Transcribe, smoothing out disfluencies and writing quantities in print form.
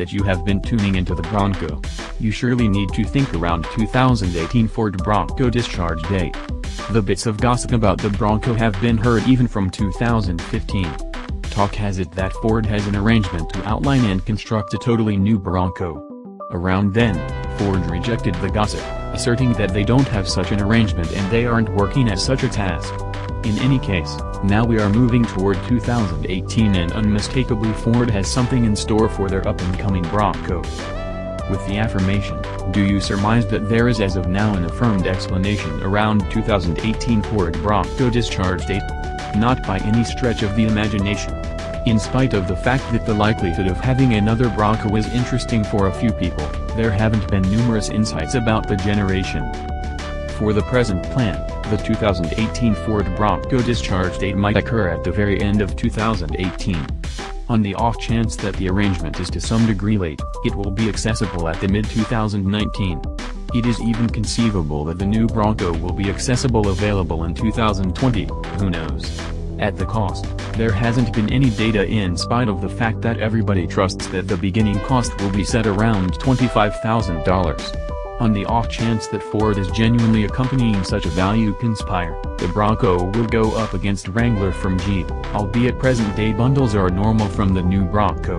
that you have been tuning into the Bronco. You surely need to think around 2018 Ford Bronco discharge date. The bits of gossip about the Bronco have been heard even from 2015. Talk has it that Ford has an arrangement to outline and construct a totally new Bronco. Around then, Ford rejected the gossip, asserting that they don't have such an arrangement and they aren't working at such a task. In any case, now we are moving toward 2018 and unmistakably Ford has something in store for their up-and-coming Bronco. With the affirmation, do you surmise that there is as of now an affirmed explanation around 2018 Ford Bronco discharge date? Not by any stretch of the imagination. In spite of the fact that the likelihood of having another Bronco is interesting for a few people, there haven't been numerous insights about the generation. For the present plan, the 2018 Ford Bronco discharge date might occur at the very end of 2018. On the off chance that the arrangement is to some degree late, it will be accessible at the mid-2019. It is even conceivable that the new Bronco will be available in 2020, who knows? At the cost, there hasn't been any data in spite of the fact that everybody trusts that the beginning cost will be set around $25,000. On the off chance that Ford is genuinely accompanying such a value conspire, the Bronco will go up against Wrangler from Jeep, albeit present-day bundles are normal from the new Bronco.